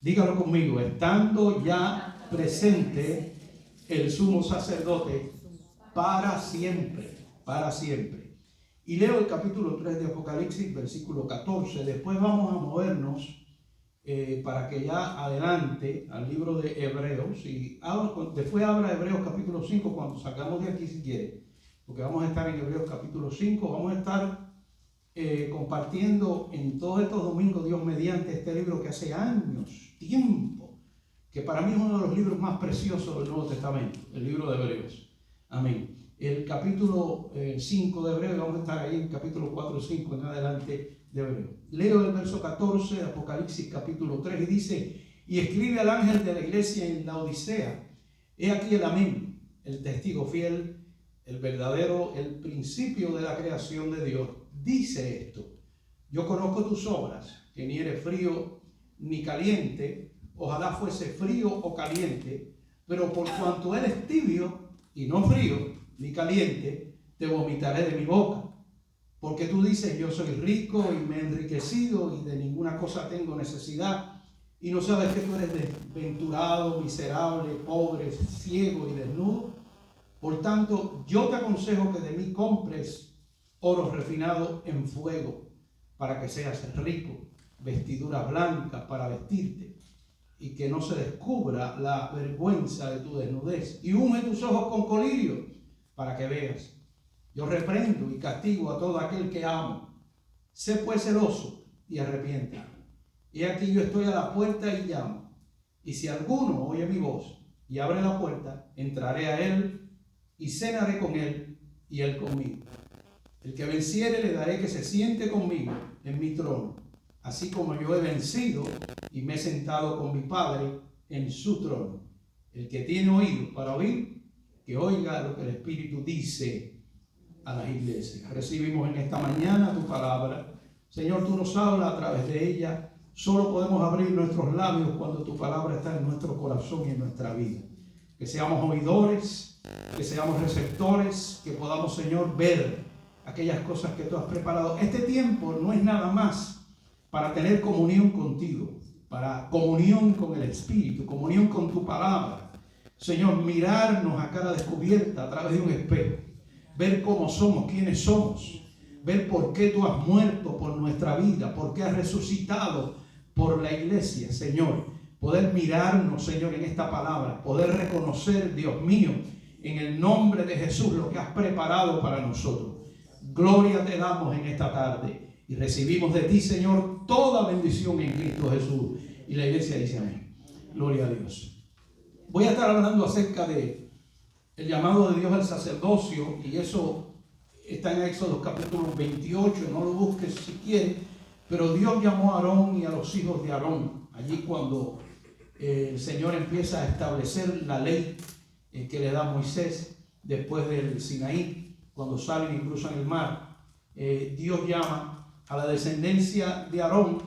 Dígalo conmigo, estando ya presente el sumo sacerdote para siempre, para siempre. Y leo el capítulo 3 de Apocalipsis, versículo 14. Después vamos a movernos para que ya adelante al libro de Hebreos. Y después abra Hebreos capítulo 5 cuando salgamos de aquí si quiere. Porque vamos a estar en Hebreos capítulo 5. Vamos a estar compartiendo en todos estos domingos, Dios mediante, este libro que hace años, tiempo, que para mí es uno de los libros más preciosos del Nuevo Testamento, el libro de Hebreos. Amén. El capítulo 5 de Hebreos, vamos a estar ahí en capítulo 4 y 5 en adelante de Hebreos. Leo el verso 14 de Apocalipsis capítulo 3 y dice: y escribe al ángel de la iglesia en la Odisea, he aquí el amén, el testigo fiel, el verdadero, el principio de la creación de Dios. Dice esto: yo conozco tus obras, que ni eres frío ni caliente, ojalá fuese frío o caliente, pero por cuanto eres tibio y no frío ni caliente, te vomitaré de mi boca. Porque tú dices: yo soy rico y me he enriquecido y de ninguna cosa tengo necesidad, y no sabes que tú eres desventurado, miserable, pobre, ciego y desnudo. Por tanto, yo te aconsejo que de mí compres oro refinado en fuego, para que seas rico, vestiduras blancas para vestirte, y que no se descubra la vergüenza de tu desnudez, y unge tus ojos con colirio, para que veas. Yo reprendo y castigo a todo aquel que amo. Sé pues celoso y arrepiéntate. Y aquí yo estoy a la puerta y llamo, y si alguno oye mi voz y abre la puerta, entraré a él y cenaré con él y él conmigo. El que venciere le daré que se siente conmigo en mi trono, así como yo he vencido y me he sentado con mi Padre en su trono. El que tiene oído para oír, que oiga lo que el Espíritu dice a las iglesias. Recibimos en esta mañana tu palabra. Señor, tú nos hablas a través de ella. Solo podemos abrir nuestros labios cuando tu palabra está en nuestro corazón y en nuestra vida. Que seamos oidores, que seamos receptores, que podamos, Señor, ver aquellas cosas que tú has preparado. Este tiempo no es nada más para tener comunión contigo, para comunión con el Espíritu, comunión con tu palabra. Señor, mirarnos a cara descubierta a través de un espejo, ver cómo somos, quiénes somos, ver por qué tú has muerto por nuestra vida, por qué has resucitado por la iglesia, Señor. Poder mirarnos, Señor, en esta palabra, poder reconocer, Dios mío, en el nombre de Jesús, lo que has preparado para nosotros. Gloria te damos en esta tarde y recibimos de ti, Señor, toda bendición en Cristo Jesús. Y la iglesia dice amén. Gloria a Dios. Voy a estar hablando acerca de el llamado de Dios al sacerdocio, y eso está en Éxodo capítulo 28, no lo busques si quieres, pero Dios llamó a Aarón y a los hijos de Aarón, allí cuando el Señor empieza a establecer la ley que le da a Moisés después del Sinaí. Cuando salen y cruzan el mar, Dios llama a la descendencia de Aarón,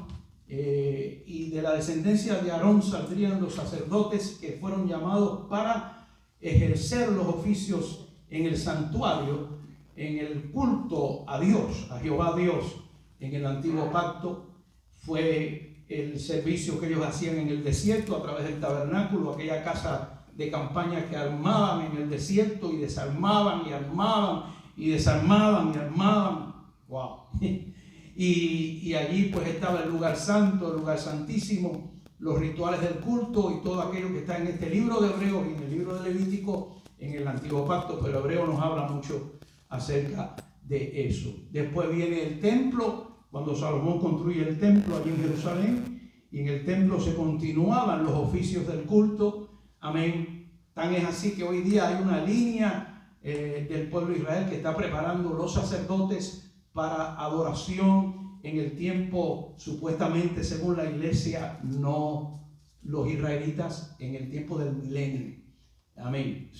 y de la descendencia de Aarón saldrían los sacerdotes que fueron llamados para ejercer los oficios en el santuario, en el culto a Dios, a Jehová Dios. En el antiguo pacto fue el servicio que ellos hacían en el desierto a través del tabernáculo, aquella casa de campaña que armaban en el desierto y desarmaban y armaban y desarmaban y armaban. Wow. Y allí pues estaba el lugar santo, el lugar santísimo, los rituales del culto y todo aquello que está en este libro de Hebreos y en el libro de Levítico en el antiguo pacto, pero Hebreo nos habla mucho acerca de eso. Después viene el templo, cuando Salomón construye el templo allí en Jerusalén, y en el templo se continuaban los oficios del culto. Amén. Tan es así que hoy día hay una línea del pueblo de Israel que está preparando los sacerdotes para adoración en el tiempo, supuestamente según la iglesia, no los israelitas, en el tiempo del milenio. Amén.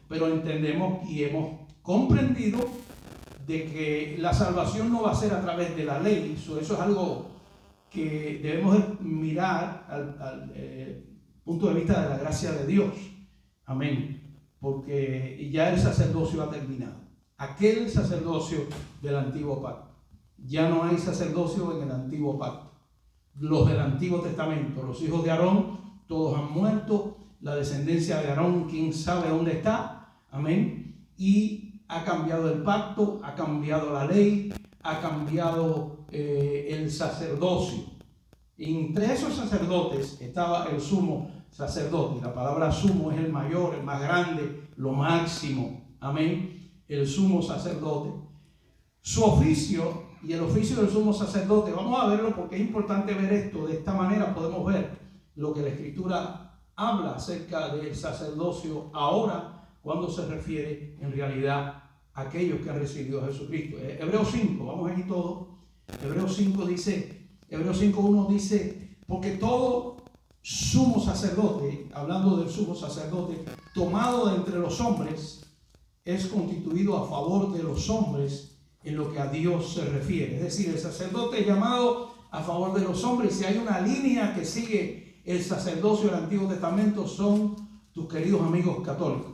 Pero entendemos y hemos comprendido de que la salvación no va a ser a través de la ley. Eso es algo que debemos mirar al punto de vista de la gracia de Dios. Amén. Porque ya el sacerdocio ha terminado. Aquel sacerdocio del antiguo pacto. Ya no hay sacerdocio en el antiguo pacto. los del Antiguo Testamento. Los hijos de Aarón, todos han muerto. La descendencia de Aarón, quién sabe dónde está. Amén. Y ha cambiado el pacto, ha cambiado la ley, ha cambiado el sacerdocio. Entre esos sacerdotes estaba el sumo sacerdote. La palabra sumo es el mayor, el más grande, lo máximo. Amén. El sumo sacerdote. Su oficio y el oficio del sumo sacerdote, vamos a verlo porque es importante ver esto. De esta manera podemos ver lo que la Escritura habla acerca del sacerdocio ahora, cuando se refiere en realidad a aquellos que han recibido a Jesucristo. Hebreos 5, vamos allí todos. Hebreos 5 dice, Hebreos 5:1 dice, porque todo sumo sacerdote, hablando del sumo sacerdote, tomado de entre los hombres, es constituido a favor de los hombres en lo que a Dios se refiere. Es decir, el sacerdote es llamado a favor de los hombres. Si hay una línea que sigue el sacerdocio del Antiguo Testamento, son tus queridos amigos católicos.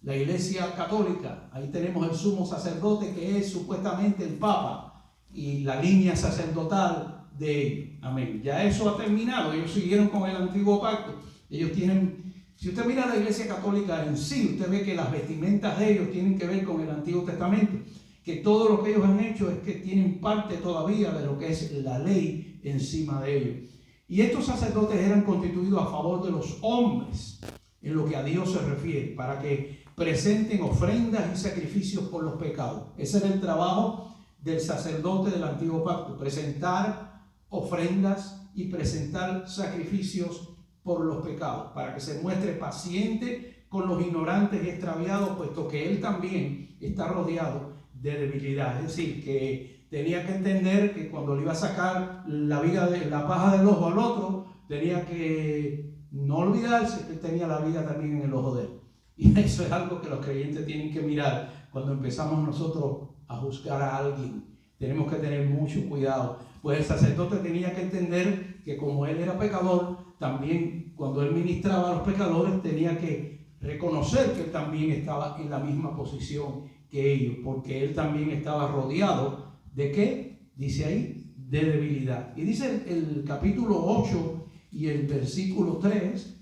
La Iglesia Católica, ahí tenemos el sumo sacerdote, que es supuestamente el Papa, y la línea sacerdotal de ellos. Amén. Ya eso ha terminado. Ellos siguieron con el antiguo pacto. Ellos tienen, si usted mira la Iglesia Católica en sí, usted ve que las vestimentas de ellos tienen que ver con el Antiguo Testamento, que todo lo que ellos han hecho es que tienen parte todavía de lo que es la ley encima de ellos. Y estos sacerdotes eran constituidos a favor de los hombres en lo que a Dios se refiere, para que presenten ofrendas y sacrificios por los pecados. Ese era el trabajo del sacerdote del Antiguo Pacto: presentar ofrendas y presentar sacrificios por los pecados, para que se muestre paciente con los ignorantes y extraviados, puesto que él también está rodeado de debilidad. Es decir, que tenía que entender que cuando le iba a sacar la paja del ojo al otro, tenía que no olvidarse que él tenía la vida también en el ojo de él. Y eso es algo que los creyentes tienen que mirar cuando empezamos nosotros a juzgar a alguien. Tenemos que tener mucho cuidado, pues el sacerdote tenía que entender que como él era pecador, también cuando él ministraba a los pecadores tenía que reconocer que él también estaba en la misma posición que ellos, porque él también estaba rodeado ¿de qué? Dice ahí, de debilidad. Y dice el capítulo 8 y el versículo 3,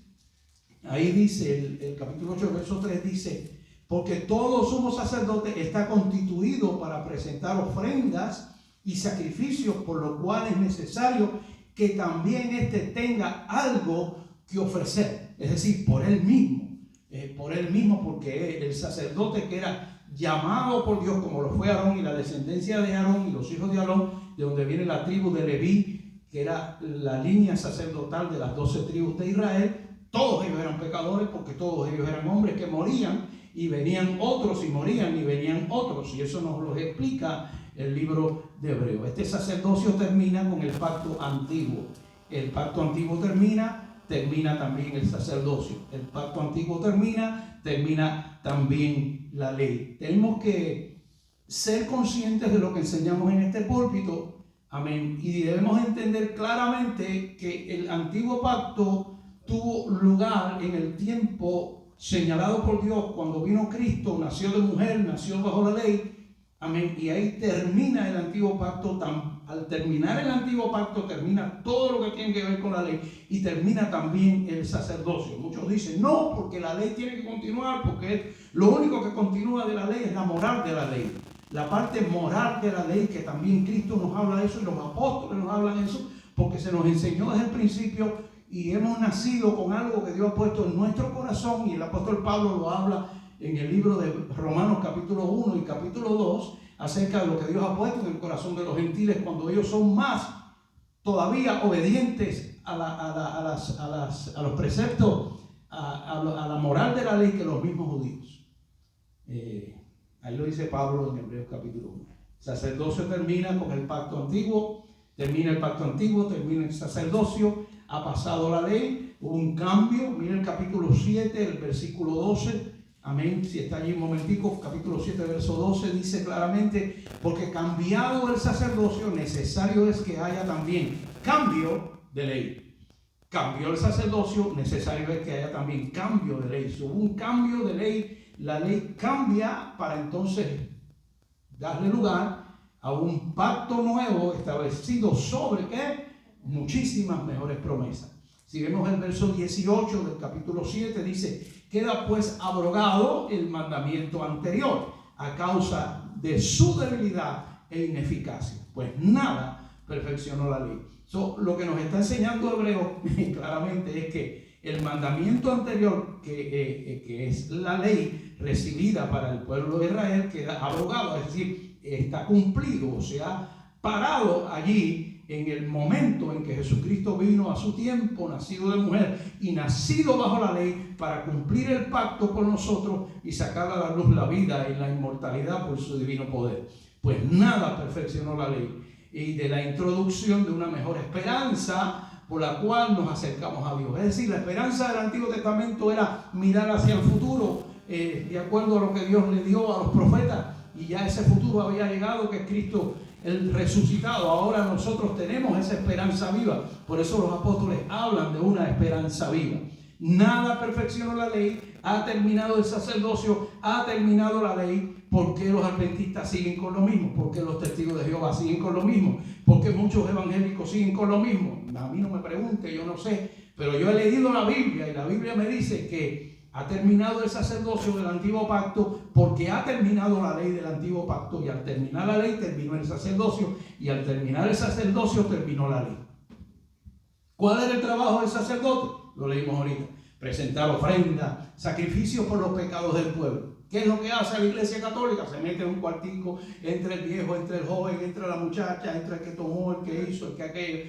ahí dice, el capítulo 8, verso 3 dice, porque todo sumo sacerdote está constituido para presentar ofrendas y sacrificios, por lo cual es necesario que también éste tenga algo que ofrecer, es decir, por él mismo, porque el sacerdote que era llamado por Dios, como lo fue Aarón y la descendencia de Aarón y los hijos de Aarón, de donde viene la tribu de Leví, que era la línea sacerdotal de las 12 tribus de Israel. Todos ellos eran pecadores, porque todos ellos eran hombres que morían, y venían otros y morían, y venían otros, y eso nos lo explica el libro de Hebreos. Este sacerdocio termina con el pacto antiguo. El pacto antiguo termina también el sacerdocio. El pacto antiguo termina también la ley. Tenemos que ser conscientes de lo que enseñamos en este púlpito. Amén. Y debemos entender claramente que el antiguo pacto tuvo lugar en el tiempo señalado por Dios. Cuando vino Cristo, nació de mujer, nació bajo la ley. Amén. Y ahí termina el antiguo pacto. Al terminar el antiguo pacto, termina todo lo que tiene que ver con la ley, y termina también el sacerdocio. Muchos dicen, no, porque la ley tiene que continuar, porque lo único que continúa de la ley es la moral de la ley. La parte moral de la ley, que también Cristo nos habla de eso, y los apóstoles nos hablan de eso, porque se nos enseñó desde el principio, y hemos nacido con algo que Dios ha puesto en nuestro corazón, y el apóstol Pablo lo habla en el libro de Romanos capítulo 1 y capítulo 2, acerca de lo que Dios ha puesto en el corazón de los gentiles, cuando ellos son más todavía obedientes a los preceptos, a la moral de la ley, que los mismos judíos. Ahí lo dice Pablo en Hebreos capítulo 1. El sacerdocio termina con el pacto antiguo, termina el sacerdocio, ha pasado la ley, hubo un cambio. Mira el capítulo 7, el versículo 12. Amén. Si está allí un momentico, capítulo 7, verso 12, dice claramente, porque cambiado el sacerdocio, necesario es que haya también cambio de ley. Cambió el sacerdocio, necesario es que haya también cambio de ley. Si hubo un cambio de ley, la ley cambia para entonces darle lugar a un pacto nuevo establecido sobre ¿qué? muchísimas mejores promesas. Si vemos el verso 18 del capítulo 7, dice: queda pues abrogado el mandamiento anterior a causa de su debilidad e ineficacia, pues nada perfeccionó la ley. Lo que nos está enseñando Hebreo claramente es que el mandamiento anterior, que es la ley recibida para el pueblo de Israel, queda abrogado, es decir, está cumplido, o sea, parado allí en el momento en que Jesucristo vino a su tiempo, nacido de mujer y nacido bajo la ley, para cumplir el pacto con nosotros y sacar a la luz la vida y la inmortalidad por su divino poder. Pues nada perfeccionó la ley, y de la introducción de una mejor esperanza por la cual nos acercamos a Dios. Es decir, la esperanza del Antiguo Testamento era mirar hacia el futuro, de acuerdo a lo que Dios le dio a los profetas, y ya ese futuro había llegado, que es Cristo el resucitado. Ahora nosotros tenemos esa esperanza viva. Por eso los apóstoles hablan de una esperanza viva. Nada perfeccionó la ley, ha terminado el sacerdocio, ha terminado la ley. ¿Por qué los adventistas siguen con lo mismo? ¿Por qué los testigos de Jehová siguen con lo mismo? ¿Por qué muchos evangélicos siguen con lo mismo? A mí no me pregunte, yo no sé, pero yo he leído la Biblia y la Biblia me dice que ha terminado el sacerdocio del antiguo pacto, porque ha terminado la ley del antiguo pacto, y al terminar la ley terminó el sacerdocio, y al terminar el sacerdocio terminó la ley. ¿Cuál era el trabajo del sacerdote? Lo leímos ahorita: presentar ofrenda, sacrificios por los pecados del pueblo. ¿Qué es lo que hace la Iglesia Católica? Se mete en un cuartico entre el viejo, entre el joven, entre la muchacha, entre el que tomó, el que hizo, el que aquello.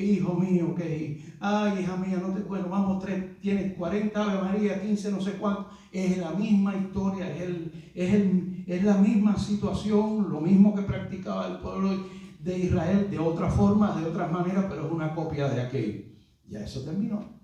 Hijo mío, que ay, hija mía, no te cuento, vamos, tienes 40 Ave María, 15 no sé cuánto. Es la misma historia, es la misma situación, lo mismo que practicaba el pueblo de Israel, de otra forma, de otras maneras, pero es una copia de aquello. Ya eso terminó.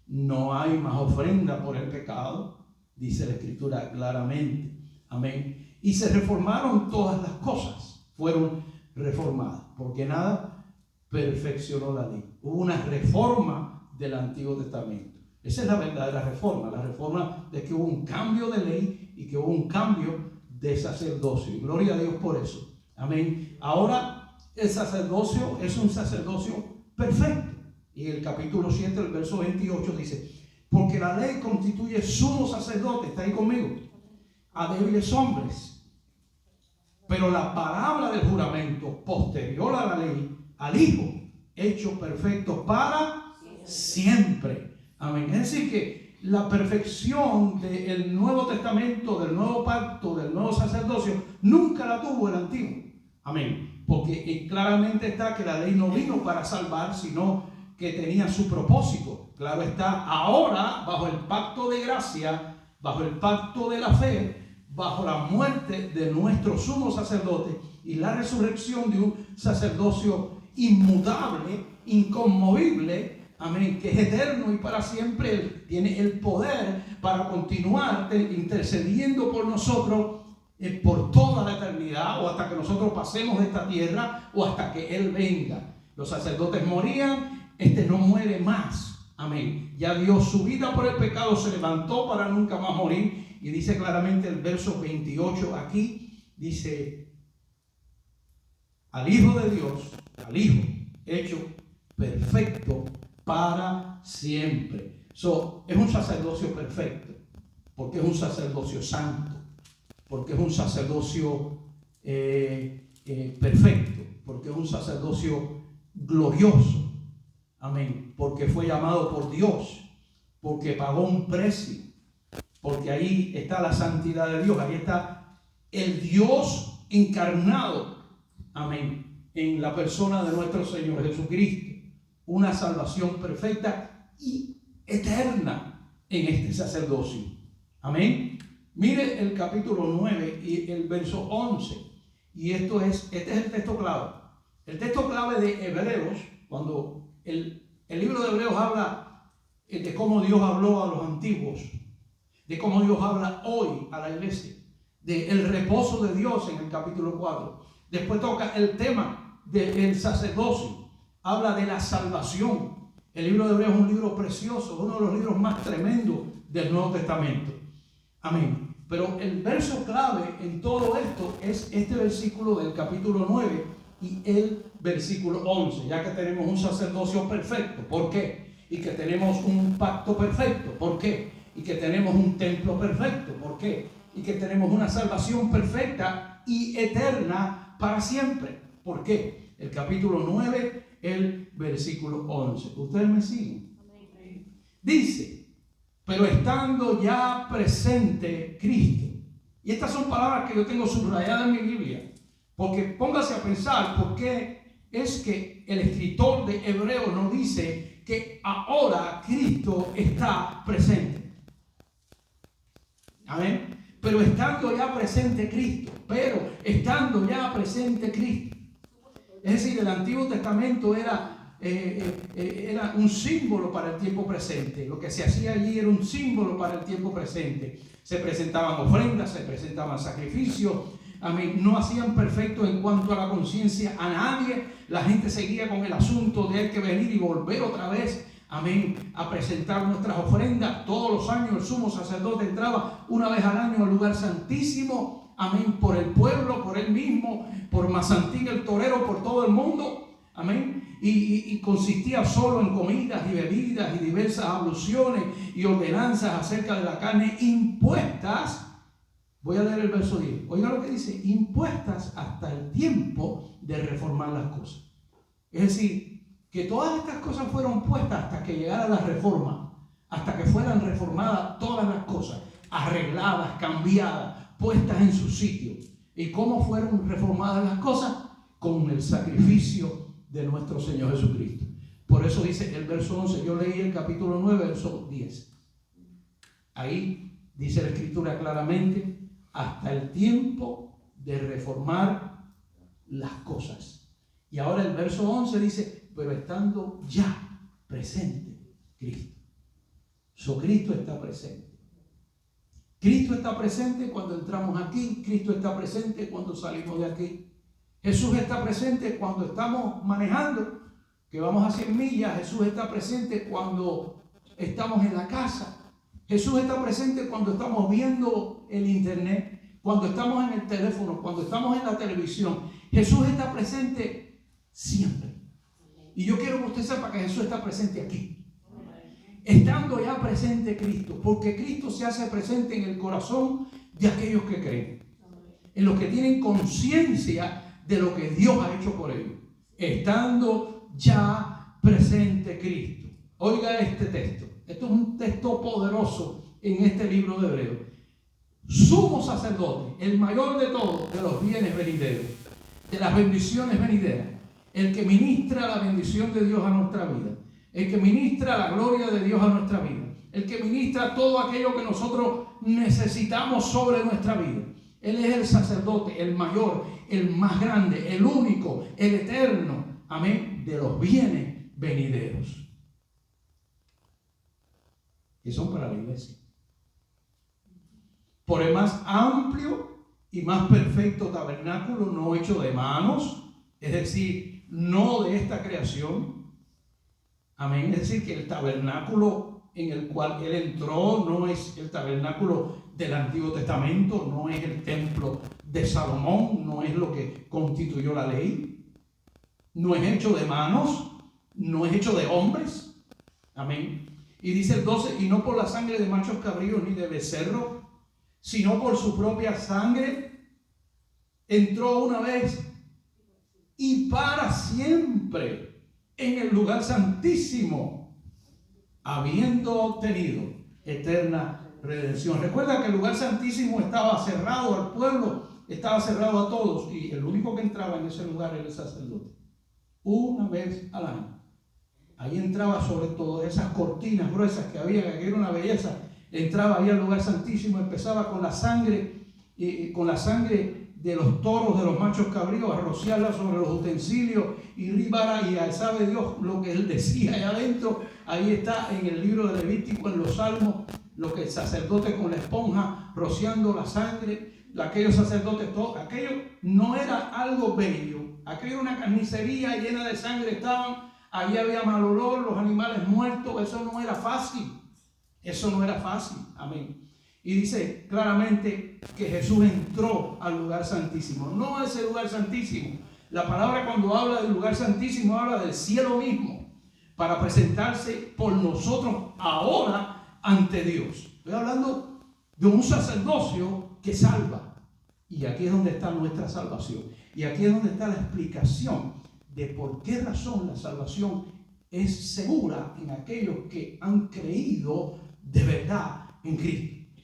No hay más ofrenda por el pecado, dice la Escritura claramente. Amén. Y se reformaron todas las cosas, fueron reformadas, porque nada perfeccionó la ley. Hubo una reforma del Antiguo Testamento. Esa es la verdadera reforma, la reforma de que hubo un cambio de ley y que hubo un cambio de sacerdocio. Y gloria a Dios por eso. Amén. Ahora el sacerdocio es un sacerdocio perfecto. Y el capítulo 7, el verso 28 dice: porque la ley constituye sumo sacerdote, está ahí conmigo, a débiles hombres, pero la palabra del juramento posterior a la ley, al Hijo, hecho perfecto para siempre. Amén. Es decir, que la perfección del Nuevo Testamento, del Nuevo Pacto, del Nuevo Sacerdocio, nunca la tuvo el Antiguo. Amén. Porque claramente está que la ley no vino para salvar, sino que tenía su propósito. Claro está, ahora, bajo el pacto de gracia, bajo el pacto de la fe, bajo la muerte de nuestro sumo sacerdote y la resurrección de un sacerdocio inmutable, inconmovible, amén, que es eterno y para siempre, Él tiene el poder para continuar intercediendo por nosotros por toda la eternidad, o hasta que nosotros pasemos de esta tierra, o hasta que Él venga. Los sacerdotes morían, este no muere más. Amén. Ya dio su vida por el pecado, se levantó para nunca más morir. Y dice claramente el verso 28 aquí, dice: al Hijo de Dios, al Hijo hecho perfecto para siempre. Es un sacerdocio perfecto, porque es un sacerdocio santo, porque es un sacerdocio perfecto, porque es un sacerdocio glorioso. Amén. Porque fue llamado por Dios, porque pagó un precio, porque ahí está la santidad de Dios, ahí está el Dios encarnado. Amén. En la persona de nuestro Señor Jesucristo. Una salvación perfecta y eterna en este sacerdocio. Amén. Mire el capítulo 9 y el verso 11. Y este es el texto clave. El texto clave de Hebreos, cuando el libro de Hebreos habla de cómo Dios habló a los antiguos, de cómo Dios habla hoy a la iglesia, del reposo de Dios en el capítulo 4. Después toca el tema del sacerdocio, habla de la salvación. El libro de Hebreos es un libro precioso, uno de los libros más tremendos del Nuevo Testamento. Amén. Pero el verso clave en todo esto es este versículo del capítulo 9 y el versículo 11, ya que tenemos un sacerdocio perfecto. ¿Por qué? Y que tenemos un pacto perfecto. ¿Por qué? Y que tenemos un templo perfecto. ¿Por qué? Y que tenemos una salvación perfecta y eterna para siempre. ¿Por qué? El capítulo 9, el versículo 11. ¿Ustedes me siguen? Dice, pero estando ya presente Cristo. Y estas son palabras que yo tengo subrayadas en mi Biblia. Porque póngase a pensar por qué es que el escritor de Hebreo nos dice que ahora Cristo está presente. Amén. Pero estando ya presente Cristo. Es decir, el Antiguo Testamento era un símbolo para el tiempo presente. Lo que se hacía allí era un símbolo para el tiempo presente. Se presentaban ofrendas, se presentaban sacrificios. Amén. No hacían perfecto en cuanto a la conciencia a nadie. La gente seguía con el asunto de hay que venir y volver otra vez. Amén. A presentar nuestras ofrendas. Todos los años el sumo sacerdote entraba una vez al año al lugar santísimo. Amén. Por el pueblo, por él mismo, por Mazantín el torero, por todo el mundo. Amén. Y consistía solo en comidas y bebidas y diversas abluciones y ordenanzas acerca de la carne impuestas. Voy a leer el verso 10. Oiga lo que dice: impuestas hasta el tiempo de reformar las cosas. Es decir, que todas estas cosas fueron puestas hasta que llegara la reforma, hasta que fueran reformadas todas las cosas, arregladas, cambiadas, puestas en su sitio. ¿Y cómo fueron reformadas las cosas? Con el sacrificio de nuestro Señor Jesucristo. Por eso dice el verso 11, yo leí el capítulo 9, verso 10. Ahí dice la Escritura claramente, hasta el tiempo de reformar las cosas. Y ahora el verso 11 dice, pero estando ya presente Cristo. Cristo está presente. Cristo está presente cuando entramos aquí. Cristo está presente cuando salimos de aquí. Jesús está presente cuando estamos manejando, que vamos a 100 millas. Jesús está presente cuando estamos en la casa. Jesús está presente cuando estamos viendo el internet, cuando estamos en el teléfono, cuando estamos en la televisión. Jesús está presente siempre. Y yo quiero que usted sepa que Jesús está presente aquí. Estando ya presente Cristo, porque Cristo se hace presente en el corazón de aquellos que creen, en los que tienen conciencia de lo que Dios ha hecho por ellos. Estando ya presente Cristo. Oiga este texto. Esto es un texto poderoso en este libro de Hebreo. Sumo sacerdote, el mayor de todos, de los bienes venideros, de las bendiciones venideras, el que ministra la bendición de Dios a nuestra vida, el que ministra la gloria de Dios a nuestra vida, el que ministra todo aquello que nosotros necesitamos sobre nuestra vida. Él es el sacerdote, el mayor, el más grande, el único, el eterno, amén, de los bienes venideros, que son para la iglesia. Por el más amplio y más perfecto tabernáculo, no hecho de manos, es decir, no de esta creación. Amén. Es decir, que el tabernáculo en el cual Él entró no es el tabernáculo del Antiguo Testamento, no es el templo de Salomón, no es lo que constituyó la ley, no es hecho de manos, no es hecho de hombres. Amén. Y dice el 12, y no por la sangre de machos cabríos ni de becerros, sino por su propia sangre, entró una vez y para siempre en el lugar santísimo, habiendo obtenido eterna redención. Recuerda que el lugar santísimo estaba cerrado al pueblo, estaba cerrado a todos, y el único que entraba en ese lugar era el sacerdote, una vez al año. Ahí entraba sobre todas esas cortinas gruesas que había, que era una belleza. Entraba ahí al lugar santísimo, empezaba con la sangre de los toros, de los machos cabríos, a rociarla sobre los utensilios y ribara, y sabe Dios lo que él decía allá adentro. Ahí está en el libro de Levítico, en los Salmos, lo que el sacerdote con la esponja rociando la sangre, aquellos sacerdotes, todo aquello no era algo bello, aquello era una carnicería llena de sangre, estaban, allí había mal olor, los animales muertos, eso no era fácil. Eso no era fácil, amén. Y dice claramente que Jesús entró al lugar santísimo. No a ese lugar santísimo, La palabra cuando habla del lugar santísimo habla del cielo mismo, para presentarse por nosotros ahora ante Dios. Estoy hablando de un sacerdocio que salva. Y aquí es donde está nuestra salvación. Y aquí es donde está la explicación de por qué razón la salvación es segura en aquellos que han creído de verdad en Cristo.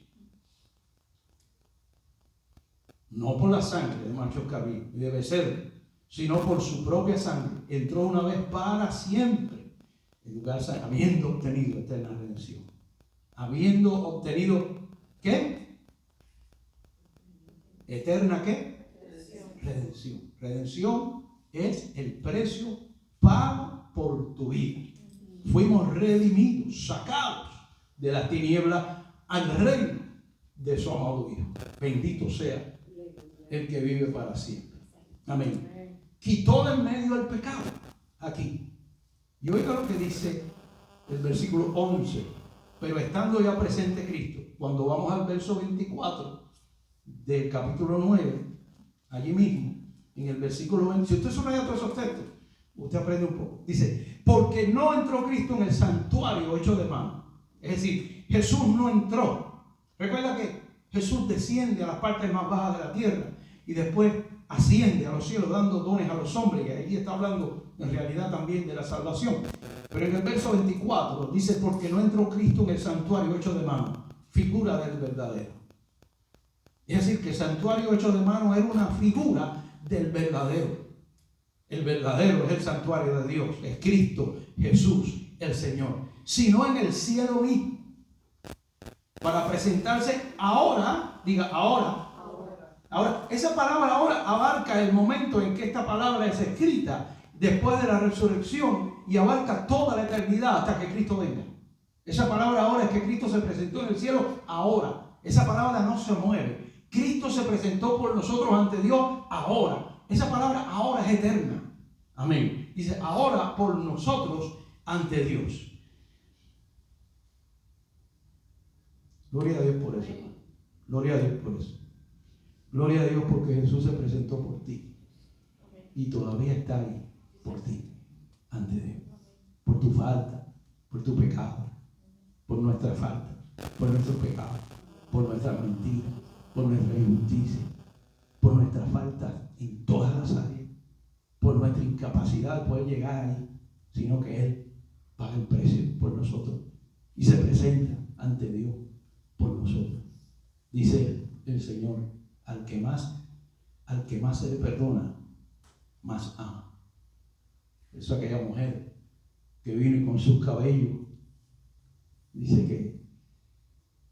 No por la sangre de machos cabríos y de becerro, sino por su propia sangre. Entró una vez para siempre en lugar habiendo obtenido eterna redención. Habiendo obtenido, ¿qué? ¿Eterna qué? Redención. Redención es el precio pago por tu vida. Fuimos redimidos, sacados de las tinieblas al reino de su amado Hijo. Bendito sea el que vive para siempre. Amén. Quitó de en medio el pecado. Aquí. Y oiga lo que dice el versículo 11. Pero estando ya presente Cristo, cuando vamos al verso 24 del capítulo 9, allí mismo, en el versículo 20, si usted subraya todos esos textos, usted aprende un poco. Dice, porque no entró Cristo en el santuario hecho de mano. Es decir, Jesús no entró. Recuerda que Jesús desciende a las partes más bajas de la tierra y después asciende a los cielos dando dones a los hombres, y ahí está hablando en realidad también de la salvación. Pero en el verso 24 dice, porque no entró Cristo en el santuario hecho de mano, figura del verdadero. Es decir, que el santuario hecho de mano era una figura del verdadero. El verdadero es el santuario de Dios, es Cristo Jesús el Señor, sino en el cielo mismo, para presentarse ahora, diga ahora. Ahora, esa palabra ahora abarca el momento en que esta palabra es escrita después de la resurrección y abarca toda la eternidad hasta que Cristo venga. Esa palabra ahora es que Cristo se presentó en el cielo ahora. Esa palabra no se mueve. Cristo se presentó por nosotros ante Dios ahora. Esa palabra ahora es eterna. Amén. Dice ahora por nosotros ante Dios. Gloria a Dios por eso, hermano. Gloria a Dios por eso. Gloria a Dios porque Jesús se presentó por ti y todavía está ahí por ti ante Dios, por tu falta, por tu pecado, por nuestra falta, por nuestro pecado, por nuestra mentira, por nuestra injusticia, por nuestra falta en todas las áreas, por nuestra incapacidad de poder llegar ahí, sino que Él paga el precio por nosotros y se presenta ante Dios por nosotros. Dice el Señor, al que más se le perdona, más ama. Eso aquella mujer que vino con sus cabellos, dice que,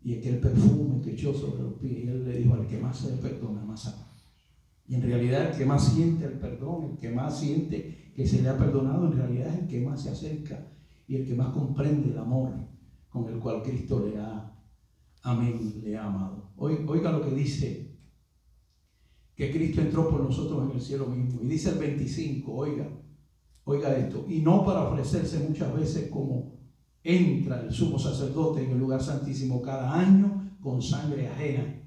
y aquel perfume que echó sobre los pies, y él le dijo, al que más se le perdona, más ama. Y en realidad el que más siente el perdón, el que más siente que se le ha perdonado, en realidad es el que más se acerca y el que más comprende el amor con el cual Cristo le ha, amén, le ha amado. Oiga lo que dice, que Cristo entró por nosotros en el cielo mismo. Y dice el 25, oiga esto, y no para ofrecerse muchas veces como entra el sumo sacerdote en el lugar santísimo cada año con sangre ajena.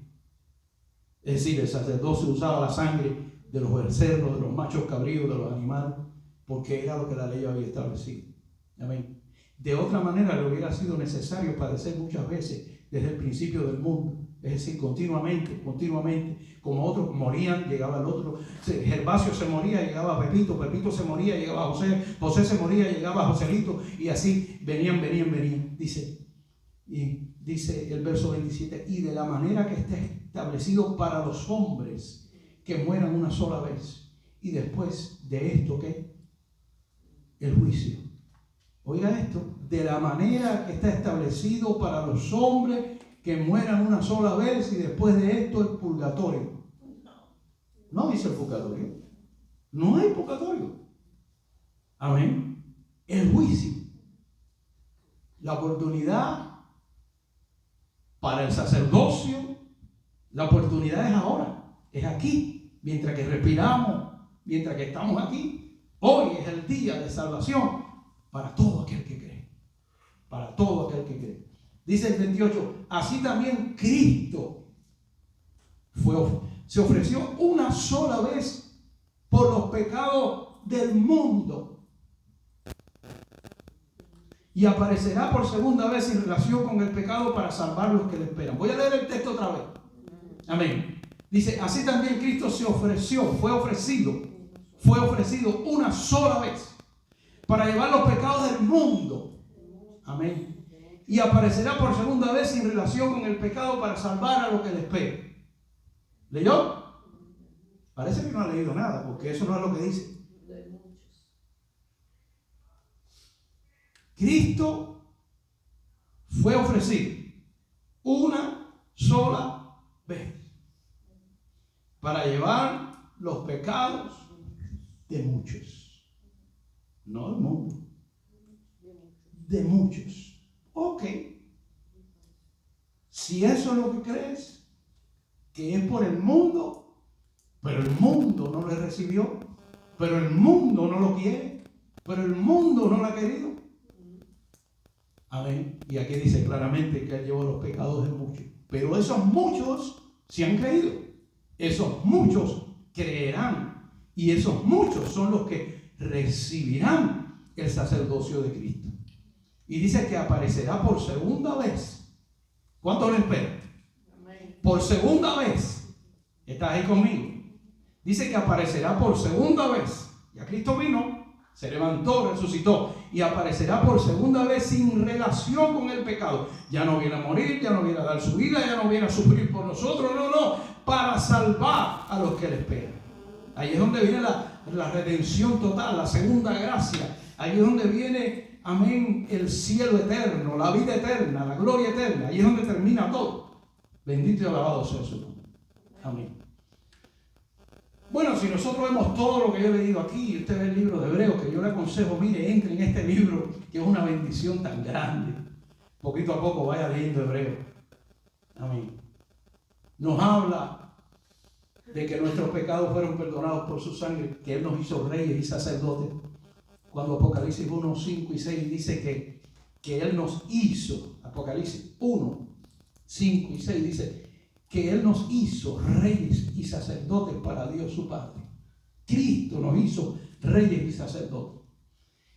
Es decir, el sacerdocio usaba la sangre de los becerros, de los machos cabríos, de los animales, porque era lo que la ley había establecido. Amén. De otra manera le hubiera sido necesario padecer muchas veces desde el principio del mundo. Es decir, continuamente, como otros morían, llegaba el otro. Gervasio se moría, llegaba Pepito, Pepito se moría, llegaba José, José se moría, llegaba Joselito, y así venían. Dice el verso 27, y de la manera que está establecido para los hombres que mueran una sola vez, y después de esto, ¿qué? El juicio. Oiga esto, de la manera que está establecido para los hombres que mueran una sola vez y después de esto el purgatorio. No dice el purgatorio. No hay purgatorio. Amén. El juicio. La oportunidad para el sacerdocio, la oportunidad es ahora. Es aquí. Mientras que respiramos, mientras que estamos aquí. Hoy es el día de salvación para todo aquel que cree. Para todo aquel que cree. Dice el 28, así también Cristo se ofreció una sola vez por los pecados del mundo. Y aparecerá por segunda vez en relación con el pecado para salvar los que le esperan. Voy a leer el texto otra vez. Amén. Dice, así también Cristo fue ofrecido una sola vez para llevar los pecados del mundo. Amén. Y aparecerá por segunda vez en relación con el pecado para salvar a los que le esperan. ¿Leyó? Parece que no ha leído nada, porque eso no es lo que dice. Cristo fue ofrecido una sola vez para llevar los pecados de muchos. No del mundo, de muchos. Ok. Si eso es lo que crees, que es por el mundo, pero el mundo no le recibió, pero el mundo no lo quiere, pero el mundo no lo ha querido. Amén. Y aquí dice claramente que Él llevó los pecados de muchos. Pero esos muchos se han creído. Esos muchos creerán. Y esos muchos son los que recibirán el sacerdocio de Cristo. Y dice que aparecerá por segunda vez. ¿Cuánto le espera? Por segunda vez. ¿Estás ahí conmigo? Dice que aparecerá por segunda vez. Ya Cristo vino, se levantó, resucitó y aparecerá por segunda vez sin relación con el pecado. Ya no viene a morir, ya no viene a dar su vida, ya no viene a sufrir por nosotros, no, para salvar a los que le esperan. Ahí es donde viene la redención total, la segunda gracia. Ahí es donde viene, amén, el cielo eterno, la vida eterna, la gloria eterna. Ahí es donde termina todo. Bendito y alabado sea su nombre. Amén. Bueno, si nosotros vemos todo lo que yo he leído aquí, usted ve el libro de Hebreos, que yo le aconsejo, mire, entre en este libro, que es una bendición tan grande. Poquito a poco vaya leyendo Hebreos. Amén. Nos habla de que nuestros pecados fueron perdonados por su sangre, que Él nos hizo reyes y sacerdotes. Cuando Apocalipsis 1, 5 y 6 dice que Él nos hizo, Apocalipsis 1, 5 y 6 dice que Él nos hizo reyes y sacerdotes para Dios su Padre. Cristo nos hizo reyes y sacerdotes.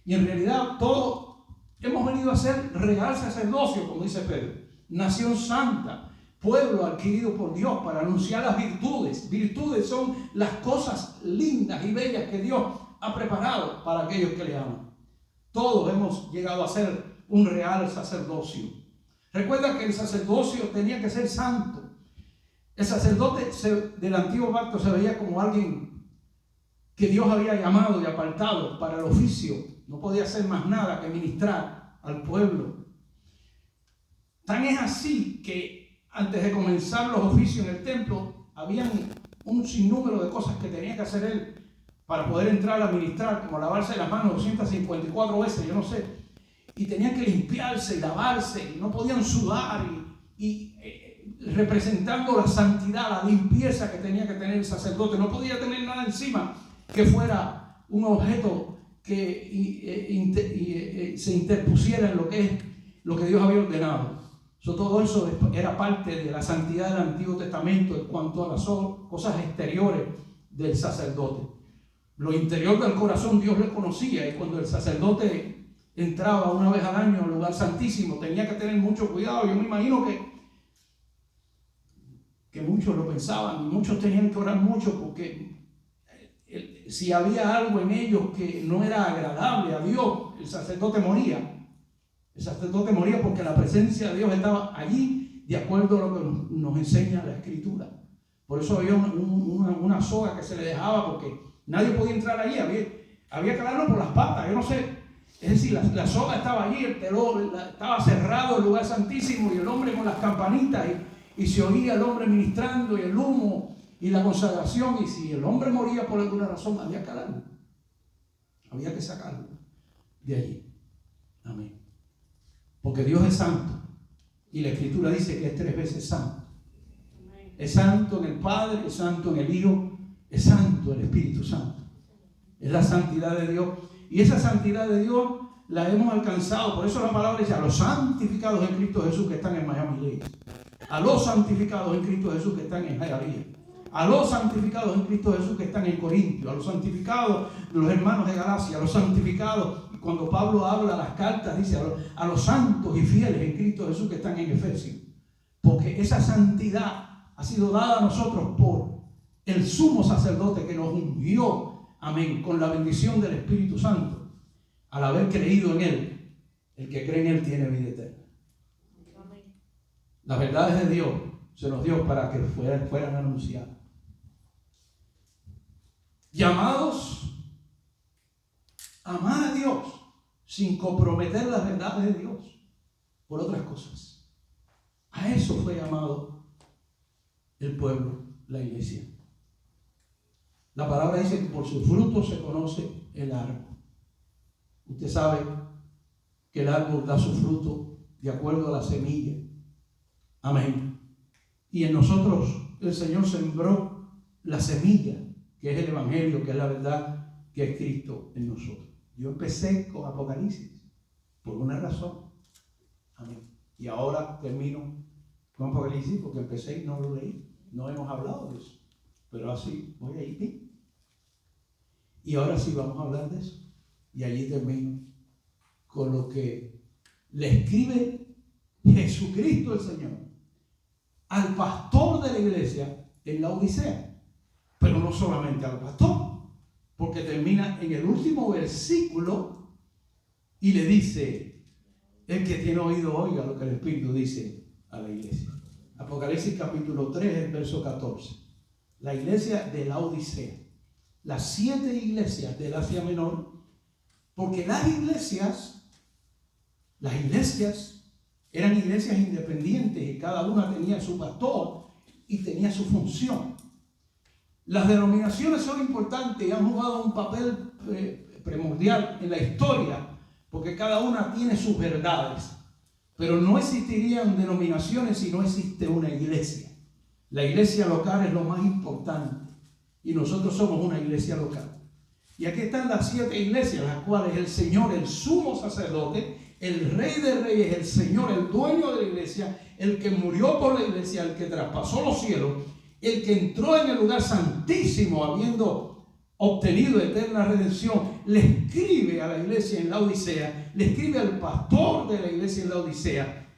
Y en realidad todos hemos venido a ser real sacerdocio, como dice Pedro, nación santa, pueblo adquirido por Dios para anunciar las virtudes. Virtudes son las cosas lindas y bellas que Dios ha preparado para aquellos que le aman. Todos hemos llegado a ser un real sacerdocio. Recuerda que el sacerdocio tenía que ser santo. El sacerdote del antiguo pacto se veía como alguien que Dios había llamado y apartado para el oficio. No podía hacer más nada que ministrar al pueblo. Tan es así que antes de comenzar los oficios en el templo, habían un sinnúmero de cosas que tenía que hacer él para poder entrar a ministrar, como lavarse las manos 254 veces, yo no sé. Y tenían que limpiarse y lavarse, y no podían sudar, representando la santidad, la limpieza que tenía que tener el sacerdote. No podía tener nada encima que fuera un objeto que se interpusiera en lo que Dios había ordenado. Todo eso era parte de la santidad del Antiguo Testamento en cuanto a las cosas exteriores del sacerdote. Lo interior del corazón Dios le conocía, y cuando el sacerdote entraba una vez al año al lugar santísimo tenía que tener mucho cuidado. Yo me imagino que muchos lo pensaban, y muchos tenían que orar mucho, porque si había algo en ellos que no era agradable a Dios, el sacerdote moría. El sacerdote moría porque la presencia de Dios estaba allí, de acuerdo a lo que nos enseña la Escritura. Por eso había una soga que se le dejaba, porque nadie podía entrar allí. Había que darlo por las patas, yo no sé. Es decir, la soga estaba allí, el telón, estaba cerrado el lugar santísimo, y el hombre con las campanitas, y se oía el hombre ministrando, y el humo y la consagración. Y si el hombre moría por alguna razón, había que darlo. Había que sacarlo de allí. Amén. Porque Dios es santo, y la Escritura dice que es 3 veces santo. Es santo en el Padre, es santo en el Hijo, es santo el Espíritu Santo. Es la santidad de Dios, y esa santidad de Dios la hemos alcanzado. Por eso la palabra dice: a los santificados en Cristo Jesús que están en Miami Lakes, a los santificados en Cristo Jesús que están en Hialeah, a los santificados en Cristo Jesús que están en Corintio, a los santificados de los hermanos de Galacia, a los santificados, y cuando Pablo habla las cartas, dice a los santos y fieles en Cristo Jesús que están en Efesios. Porque esa santidad ha sido dada a nosotros por el sumo sacerdote que nos ungió, amén, con la bendición del Espíritu Santo, al haber creído en Él. El que cree en Él tiene vida eterna. Las verdades de Dios se nos dio para que fueran anunciadas. Llamados a amar a Dios sin comprometer las verdades de Dios por otras cosas. A eso fue llamado el pueblo, la iglesia. La palabra dice que por sus frutos se conoce el árbol. Usted sabe que el árbol da su fruto de acuerdo a la semilla. Amén. Y en nosotros el Señor sembró la semilla, que es el Evangelio, que es la verdad, que es Cristo en nosotros. Yo empecé con Apocalipsis por una razón. Amén. Y ahora termino con Apocalipsis porque empecé y no lo leí. No hemos hablado de eso. Pero así voy a ir. Y ahora sí vamos a hablar de eso. Y allí termino con lo que le escribe Jesucristo el Señor al pastor de la iglesia en la Odisea. Pero no solamente al pastor, porque termina en el último versículo y le dice: el que tiene oído oiga lo que el Espíritu dice a la iglesia. Apocalipsis capítulo 3, el verso 14. La iglesia de la Odisea. Las 7 iglesias del Asia Menor, porque las iglesias eran iglesias independientes y cada una tenía su pastor y tenía su función. Las denominaciones son importantes y han jugado un papel primordial en la historia, porque cada una tiene sus verdades. Pero no existirían denominaciones si no existe una iglesia. La iglesia local es lo más importante y nosotros somos una iglesia local. Y aquí están las 7 iglesias, las cuales el Señor, el sumo sacerdote, el Rey de Reyes, el Señor, el dueño de la iglesia, el que murió por la iglesia, el que traspasó los cielos, el que entró en el lugar santísimo habiendo obtenido eterna redención, le escribe a la iglesia en la Odisea, le escribe al pastor de la iglesia en la Odisea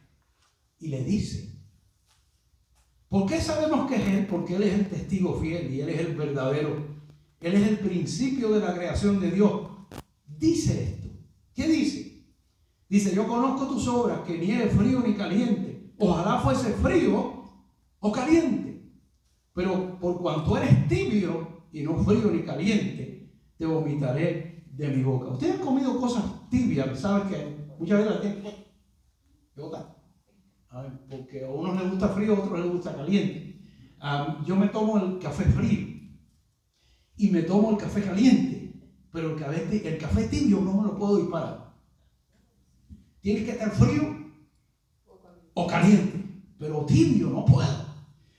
y le dice: ¿por qué sabemos que es Él? Porque Él es el testigo fiel y Él es el verdadero. Él es el principio de la creación de Dios. Dice esto. ¿Qué dice? Dice: yo conozco tus obras, que ni eres frío ni caliente. Ojalá fuese frío o caliente. Pero por cuanto eres tibio y no frío ni caliente, te vomitaré de mi boca. Ustedes han comido cosas tibias, ¿saben qué? Muchas veces las tienen que botar. Porque a unos les gusta frío, a otros les gusta caliente. Yo me tomo el café frío y me tomo el café caliente, pero el café tibio no me lo puedo disparar. Tiene que estar frío o caliente, pero tibio no puedo.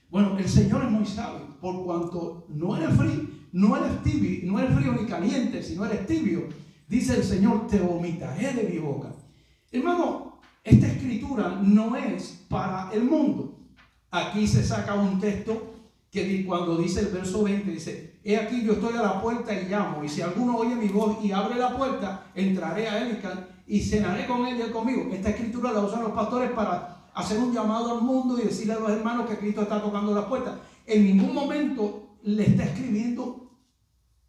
Bueno, el Señor es muy sabio, por cuanto no eres frío, no eres tibio, no eres frío ni caliente, sino eres tibio. Dice el Señor: te vomitaré de mi boca. Hermano, esta escritura no es para el mundo. Aquí se saca un texto que cuando dice el verso 20, dice: he aquí yo estoy a la puerta y llamo, y si alguno oye mi voz y abre la puerta, entraré a él y cenaré con él y él conmigo. Esta escritura la usan los pastores para hacer un llamado al mundo y decirle a los hermanos que Cristo está tocando las puertas. En ningún momento le está escribiendo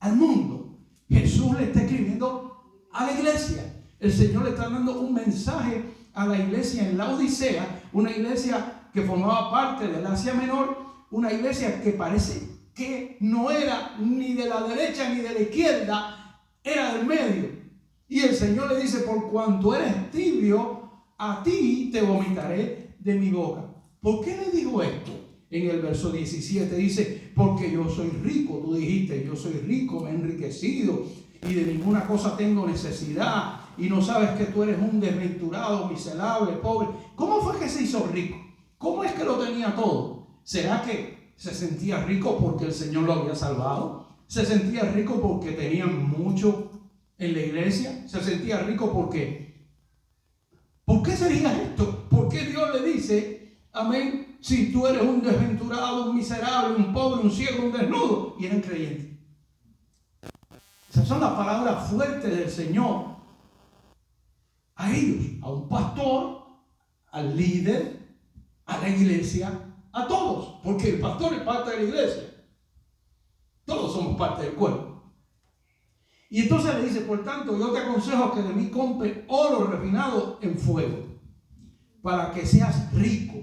al mundo. Jesús le está escribiendo a la iglesia. El Señor le está dando un mensaje a la iglesia en la Odisea, una iglesia que formaba parte del Asia Menor, una iglesia que parece que no era ni de la derecha ni de la izquierda, era del medio. Y el Señor le dice: por cuanto eres tibio, a ti te vomitaré de mi boca. ¿Por qué le digo esto? En el verso 17 dice: porque yo soy rico. Tú dijiste: yo soy rico, me he enriquecido y de ninguna cosa tengo necesidad, y no sabes que tú eres un desventurado, miserable, pobre. ¿Cómo fue que se hizo rico? ¿Cómo es que lo tenía todo? ¿Será que se sentía rico porque el Señor lo había salvado? ¿Se sentía rico porque tenía mucho en la iglesia? ¿Se sentía rico porque? ¿Por qué sería esto? ¿Por qué Dios le dice amén, si tú eres un desventurado, un miserable, un pobre, un ciego, un desnudo, y eres creyente. Esas son las palabras fuertes del Señor a ellos, a un pastor, al líder, a la iglesia, a todos, porque el pastor es parte de la iglesia. Todos somos parte del cuerpo. Y entonces le dice, por tanto, yo te aconsejo que de mí compres oro refinado en fuego, para que seas rico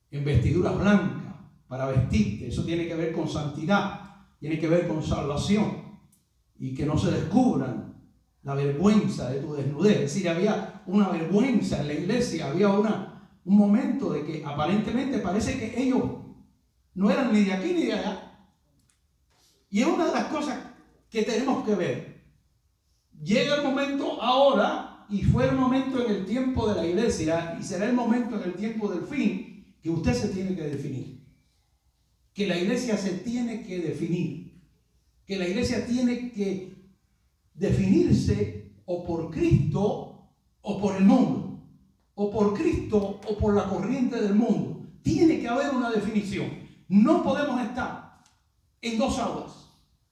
en vestiduras blancas, para vestirte. Eso tiene que ver con santidad, tiene que ver con salvación, y que no se descubran la vergüenza de tu desnudez. Es decir, había una vergüenza en la iglesia, había un momento de que aparentemente parece que ellos no eran ni de aquí ni de allá. Y es una de las cosas que tenemos que ver. Llega el momento ahora, y fue el momento en el tiempo de la iglesia, y será el momento en el tiempo del fin, que usted se tiene que definir. Que la iglesia se tiene que definir. Que la iglesia tiene que definirse o por Cristo o por el mundo. O por Cristo o por la corriente del mundo. Tiene que haber una definición. No podemos estar en dos aguas,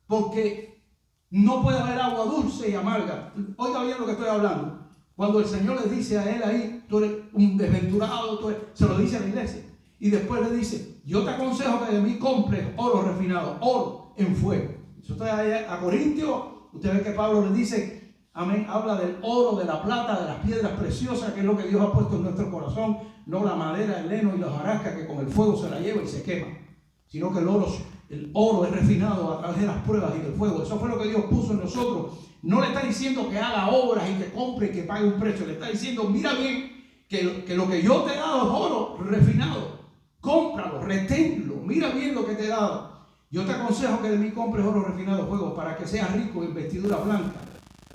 porque no puede haber agua dulce y amarga. Oiga bien lo que estoy hablando. Cuando el Señor le dice a él ahí, tú eres un desventurado, se lo dice a la iglesia. Y después le dice, yo te aconsejo que de mí compres oro refinado, oro en fuego. Si usted va a Corintios, usted ve que Pablo le dice, amén, habla del oro, de la plata, de las piedras preciosas, que es lo que Dios ha puesto en nuestro corazón, no la madera, el heno y la hojarasca que con el fuego se la lleva y se quema, sino que el oro es refinado a través de las pruebas y del fuego. Eso fue lo que Dios puso en nosotros. No le está diciendo que haga obras y que compre y que pague un precio. Le está diciendo, mira bien, que lo que yo te he dado es oro refinado. Cómpralo, reténlo, mira bien lo que te he dado. Yo te aconsejo que de mí compres oro refinado de fuego, para que seas rico en vestidura blanca.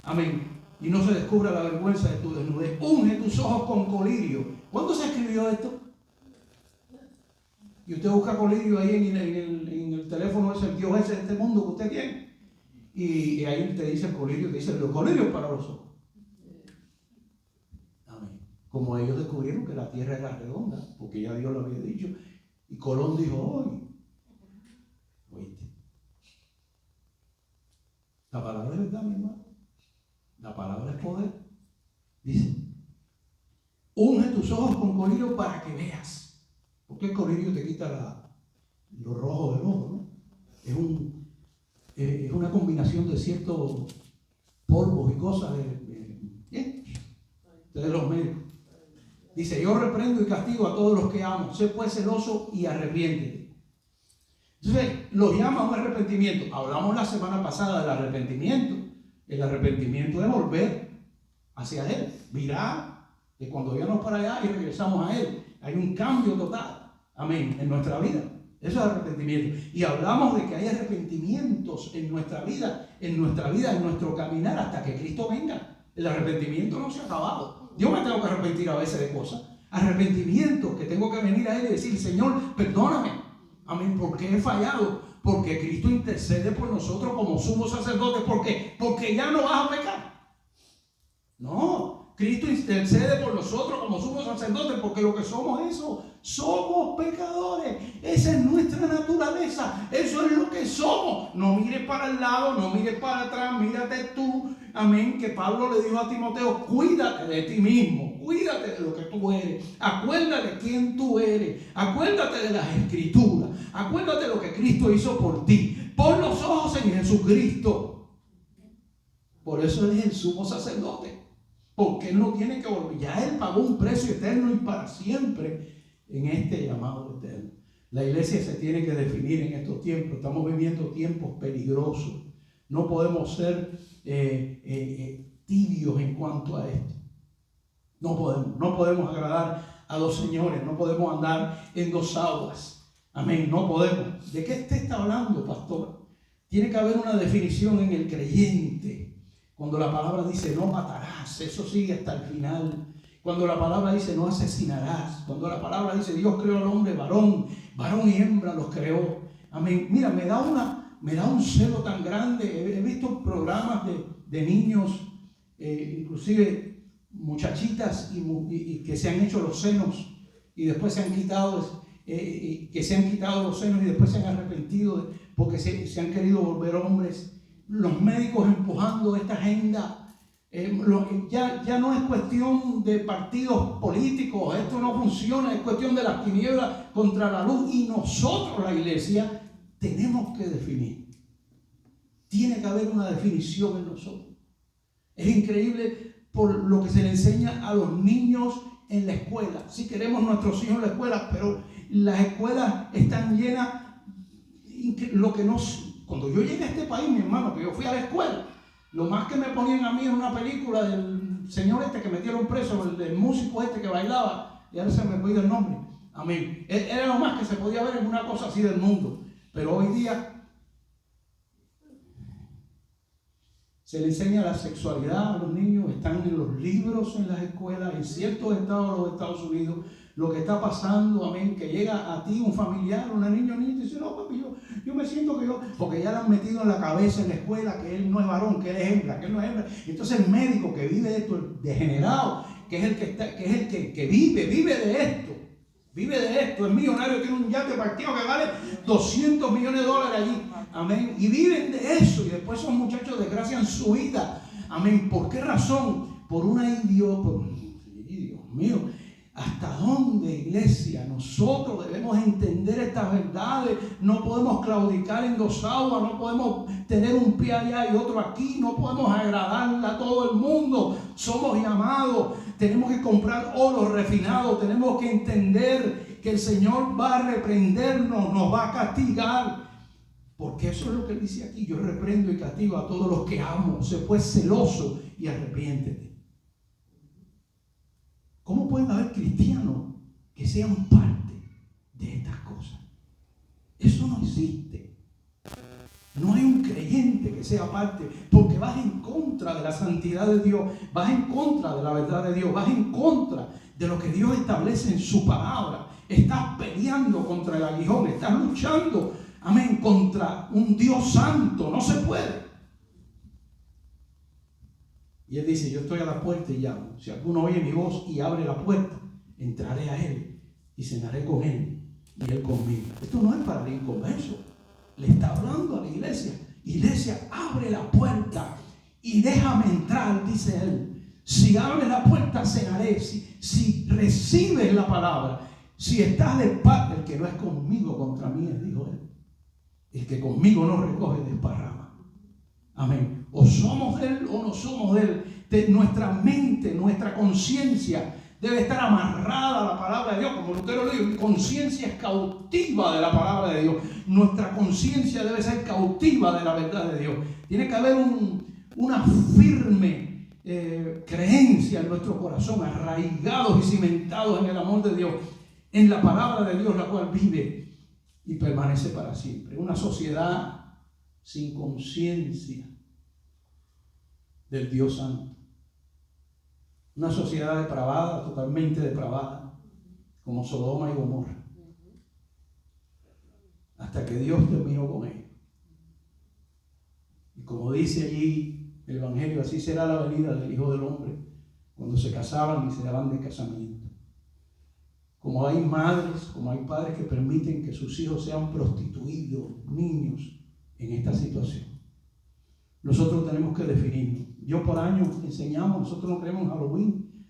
Amén. Y no se descubra la vergüenza de tu desnudez. Unge tus ojos con colirio. ¿Cuándo se escribió esto? Y usted busca colirio ahí en el teléfono, ese el Dios ese de este mundo que usted tiene. Y ahí te dice el colirio, te dice los colirios para los ojos. Amén. Como ellos descubrieron que la tierra era redonda, porque ya Dios lo había dicho. Y Colón dijo, hoy, oíste. La palabra es verdad, mi hermano. La palabra es poder. Dice, unge tus ojos con colirio para que veas. Porque el colirio te quita lo rojo del ojo, ¿no? Es una combinación de ciertos polvos y cosas de los médicos. Dice, yo reprendo y castigo a todos los que amo. Sé pues celoso y arrepiéntete. Entonces, los llama a un arrepentimiento. Hablamos la semana pasada del arrepentimiento. El arrepentimiento es volver hacia Él. Mirar que cuando vayamos para allá y regresamos a Él, hay un cambio total. Amén. En nuestra vida. Eso es arrepentimiento. Y hablamos de que hay arrepentimientos en nuestra vida, en nuestro caminar hasta que Cristo venga. El arrepentimiento no se ha acabado. Yo me tengo que arrepentir a veces de cosas. Arrepentimiento que tengo que venir a Él y decir, Señor, perdóname. Amén. Porque he fallado. Porque Cristo intercede por nosotros como sumo sacerdote. ¿Por qué? Porque ya no vas a pecar. No. Cristo intercede por nosotros como sumo sacerdote, porque lo que somos eso, somos pecadores. Esa es nuestra naturaleza, eso es lo que somos. No mires para el lado, no mires para atrás, mírate tú. Amén, que Pablo le dijo a Timoteo, cuídate de ti mismo, cuídate de lo que tú eres, acuérdate de quién tú eres, acuérdate de las escrituras, acuérdate de lo que Cristo hizo por ti. Pon los ojos en Jesucristo. Por eso Él es el sumo sacerdote. Porque Él no tiene que volver. Ya Él pagó un precio eterno y para siempre en este llamado eterno. La iglesia se tiene que definir en estos tiempos. Estamos viviendo tiempos peligrosos. No podemos ser tibios en cuanto a esto. No podemos agradar a dos señores. No podemos andar en dos aguas. Amén. No podemos. ¿De qué usted está hablando, pastor? Tiene que haber una definición en el creyente. Cuando la palabra dice no matarás, eso sigue hasta el final. Cuando la palabra dice no asesinarás. Cuando la palabra dice Dios creó al hombre varón y hembra los creó. Amén. Mira, me da un celo tan grande. He visto programas de niños, inclusive muchachitas y que se han hecho los senos y después se han quitado, que se han quitado los senos y después se han arrepentido porque se han querido volver hombres. Los médicos empujando esta agenda. Ya no es cuestión de partidos políticos, esto no funciona, es cuestión de las tinieblas contra la luz, y nosotros, la iglesia, tenemos que definir. Tiene que haber una definición en nosotros. Es increíble por lo que se le enseña a los niños en la escuela. Sí queremos nuestros hijos en la escuela, pero las escuelas están llenas. Cuando yo llegué a este país, mi hermano, que yo fui a la escuela, lo más que me ponían a mí en una película del señor este que metieron preso, el músico este que bailaba, y ahora se me olvidó el nombre. Amén. Era lo más que se podía ver en una cosa así del mundo. Pero hoy día se le enseña la sexualidad a los niños, están en los libros en las escuelas, en ciertos estados de los Estados Unidos, lo que está pasando, amén, que llega a ti un familiar, una niña, y dice, no, papi, yo me siento que porque ya le han metido en la cabeza en la escuela que él no es varón, que él es hembra, que él no es hembra. Entonces el médico que vive esto, el degenerado, que es el que vive de esto, es millonario, tiene un yate partido que vale $200 millones allí, amén, y viven de eso, y después esos muchachos desgracian su vida, amén. ¿Por qué razón? Por una idiota. Dios mío, ¿hasta dónde, iglesia? Nosotros debemos entender estas verdades. No podemos claudicar en dos aguas, no podemos tener un pie allá y otro aquí, no podemos agradarle a todo el mundo. Somos llamados, tenemos que comprar oro refinado, tenemos que entender que el Señor va a reprendernos, nos va a castigar. Porque eso es lo que dice aquí: yo reprendo y castigo a todos los que amo. Sé pues celoso y arrepiéntete. ¿Cómo pueden haber cristianos que sean parte de estas cosas? Eso no existe. No hay un creyente que sea parte, porque vas en contra de la santidad de Dios, vas en contra de la verdad de Dios, vas en contra de lo que Dios establece en su palabra. Estás peleando contra el aguijón, estás luchando, amén, contra un Dios santo. No se puede. Y él dice: yo estoy a la puerta y llamo. Si alguno oye mi voz y abre la puerta, entraré a él y cenaré con él y él conmigo. Esto no es para el inconverso. Le está hablando a la iglesia. Iglesia, abre la puerta y déjame entrar, dice él. Si abres la puerta, cenaré. Si recibes la palabra, si estás de parte, el que no es conmigo contra mí es, dijo él. El que conmigo no recoge desparrama. Amén. O somos de él o no somos de él. Nuestra mente, nuestra conciencia debe estar amarrada a la palabra de Dios. Como Lutero lo dijo, mi conciencia es cautiva de la palabra de Dios. Nuestra conciencia debe ser cautiva de la verdad de Dios. Tiene que haber una firme creencia en nuestro corazón, arraigados y cimentados en el amor de Dios, en la palabra de Dios, la cual vive y permanece para siempre. Una sociedad sin conciencia del Dios Santo. Una sociedad depravada, totalmente depravada, como Sodoma y Gomorra. Hasta que Dios terminó con ellos. Y como dice allí el Evangelio, así será la venida del Hijo del Hombre, cuando se casaban y se daban de casamiento. Como hay madres, como hay padres que permiten que sus hijos sean prostituidos, niños, en esta situación. Nosotros tenemos que definirnos. Yo por años enseñamos, nosotros no creemos en Halloween.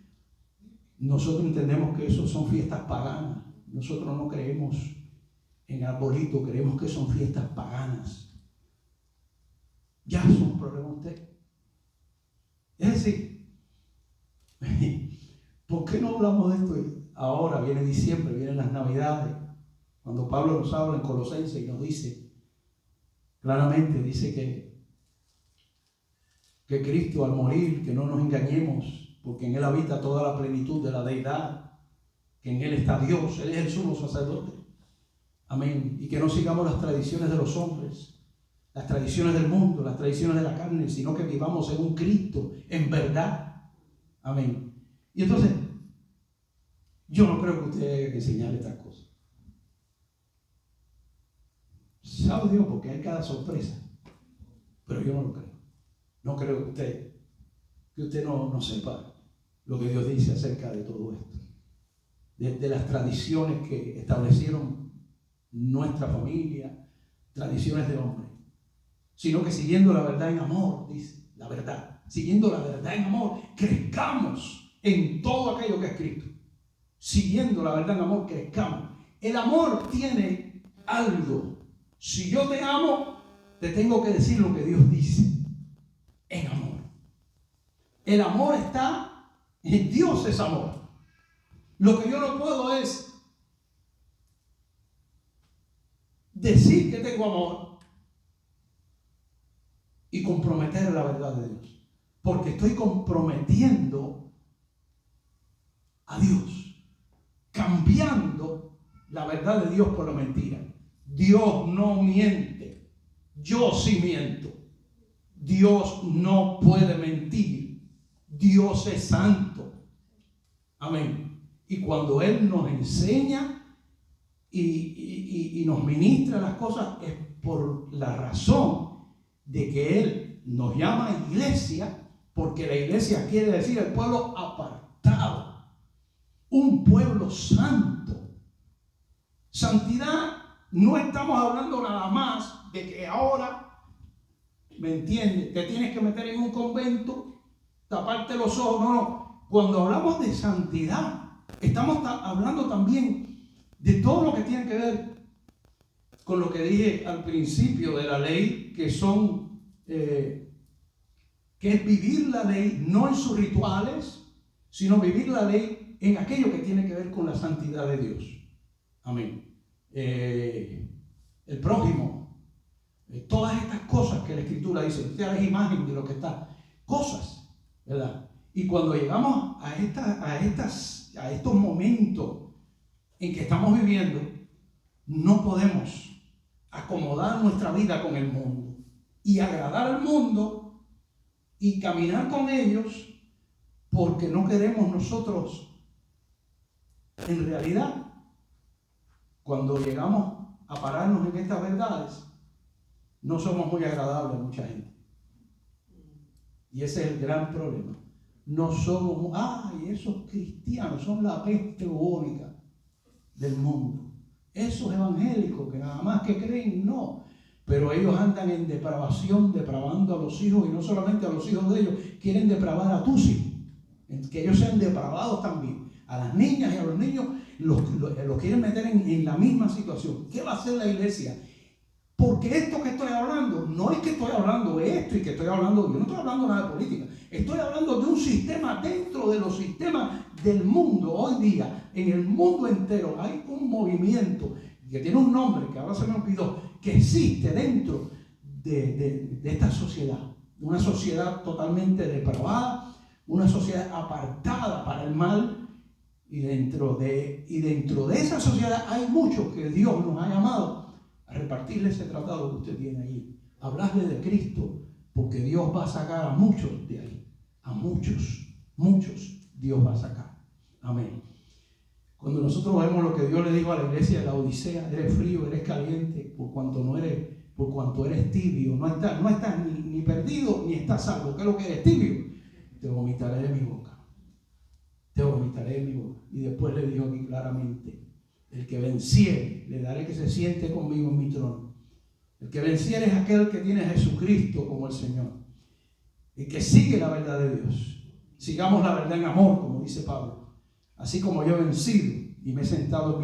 Nosotros entendemos que eso son fiestas paganas. Nosotros no creemos en arbolito, creemos que son fiestas paganas. Ya es un problema usted. Es decir, ¿por qué no hablamos de esto ahora? Viene diciembre, vienen las Navidades. Cuando Pablo nos habla en Colosenses y nos dice, claramente dice que Cristo al morir, que no nos engañemos, porque en Él habita toda la plenitud de la deidad, que en Él está Dios, Él es el sumo sacerdote. Amén. Y que no sigamos las tradiciones de los hombres, las tradiciones del mundo, las tradiciones de la carne, sino que vivamos según Cristo, en verdad. Amén. Y entonces, yo no creo que usted haya que enseñarle estas cosas. ¿Sabe Dios? Porque hay cada sorpresa. Pero yo no lo creo. No creo que usted no sepa lo que Dios dice acerca de todo esto, de las tradiciones que establecieron nuestra familia, tradiciones de hombre, sino que siguiendo la verdad en amor, dice la verdad, siguiendo la verdad en amor, crezcamos en todo aquello que es Cristo. Siguiendo la verdad en amor, crezcamos. El amor tiene algo. Si yo te amo, te tengo que decir lo que Dios dice en amor. El amor está en Dios, es amor. Lo que yo no puedo es decir que tengo amor y comprometer la verdad de Dios, porque estoy comprometiendo a Dios, cambiando la verdad de Dios por la mentira. Dios no miente, yo sí miento. Dios no puede mentir, Dios es santo. Amén. Y cuando Él nos enseña y nos ministra las cosas, es por la razón de que Él nos llama iglesia, porque la iglesia quiere decir el pueblo apartado, un pueblo santo. Santidad, no estamos hablando nada más de que ahora, ¿me entiendes?, te tienes que meter en un convento, taparte los ojos. No. Cuando hablamos de santidad, estamos hablando también de todo lo que tiene que ver con lo que dije al principio de la ley, que son que es vivir la ley no en sus rituales, sino vivir la ley en aquello que tiene que ver con la santidad de Dios. Amén. El prójimo, todas estas cosas que la Escritura dice, usted es imagen de lo que está, cosas, ¿verdad? Y cuando llegamos a estos momentos en que estamos viviendo, no podemos acomodar nuestra vida con el mundo y agradar al mundo y caminar con ellos, porque no queremos nosotros, en realidad, cuando llegamos a pararnos en estas verdades, no somos muy agradables a mucha gente. Y ese es el gran problema. No somos, esos cristianos son la peste bubónica del mundo. Esos evangélicos que nada más que creen, no. Pero ellos andan en depravación, depravando a los hijos, y no solamente a los hijos de ellos, quieren depravar a tus hijos, que ellos sean depravados también. A las niñas y a los niños los quieren meter en la misma situación. ¿Qué va a hacer la iglesia? Porque esto que estoy hablando, no es que estoy hablando de esto y que estoy hablando, yo no estoy hablando nada de política, estoy hablando de un sistema dentro de los sistemas del mundo. Hoy día, en el mundo entero, hay un movimiento que tiene un nombre que ahora se me olvidó, que existe dentro de esta sociedad, una sociedad totalmente depravada, una sociedad apartada para el mal, y dentro de esa sociedad hay muchos que Dios nos ha llamado a repartirle ese tratado que usted tiene ahí, hablarle de Cristo, porque Dios va a sacar a muchos de ahí, a muchos Dios va a sacar. Amén. Cuando nosotros vemos lo que Dios le dijo a la iglesia de la Odisea, eres frío, eres caliente, por cuanto eres tibio, no estás ni perdido ni estás salvo. ¿Qué es lo que eres? Tibio. Te vomitaré de mi boca. Te vomitaré de mi boca. Y después le dijo aquí claramente, el que venciere, le daré que se siente conmigo en mi trono. El que venciere es aquel que tiene a Jesucristo como el Señor. El que sigue la verdad de Dios. Sigamos la verdad en amor, como dice Pablo. Así como yo he vencido y me he sentado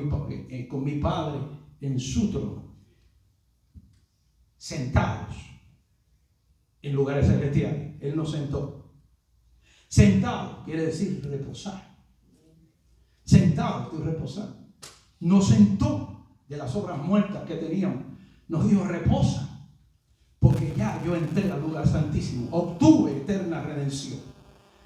con mi Padre en su trono. Sentados en lugares celestiales. Él nos sentó. Sentado quiere decir reposar. Sentado, estoy reposando. Nos sentó de las obras muertas que teníamos. Nos dijo, reposa, porque ya yo entré al lugar santísimo. Obtuve eterna redención.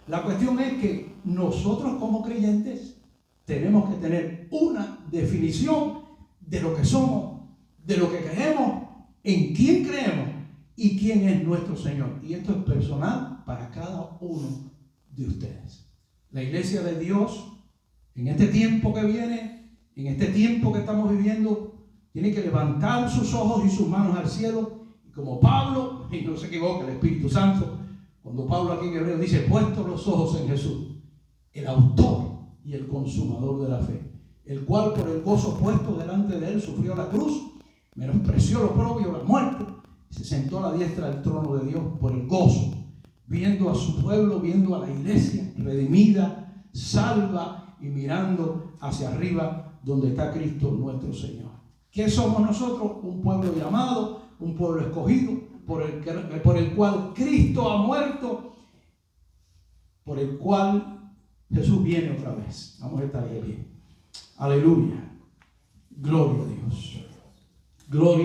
La cuestión es que nosotros como creyentes tenemos que tener una definición de lo que somos, de lo que creemos, en quién creemos y quién es nuestro Señor. Y esto es personal para cada uno de ustedes. La iglesia de Dios, en este tiempo que viene, en este tiempo que estamos viviendo, tiene que levantar sus ojos y sus manos al cielo. Y como Pablo, y no se equivoque, el Espíritu Santo, cuando Pablo aquí en Hebreo dice, puestos los ojos en Jesús, el autor y el consumador de la fe, el cual por el gozo puesto delante de él sufrió la cruz, menospreció lo propio, la muerte, y se sentó a la diestra del trono de Dios por el gozo, viendo a su pueblo, viendo a la iglesia redimida, salva y mirando hacia arriba donde está Cristo nuestro Señor. ¿Qué somos nosotros? Un pueblo llamado, un pueblo escogido, por el cual Cristo ha muerto, por el cual Jesús viene otra vez. Vamos a estar de pie. Aleluya. Gloria a Dios. Gloria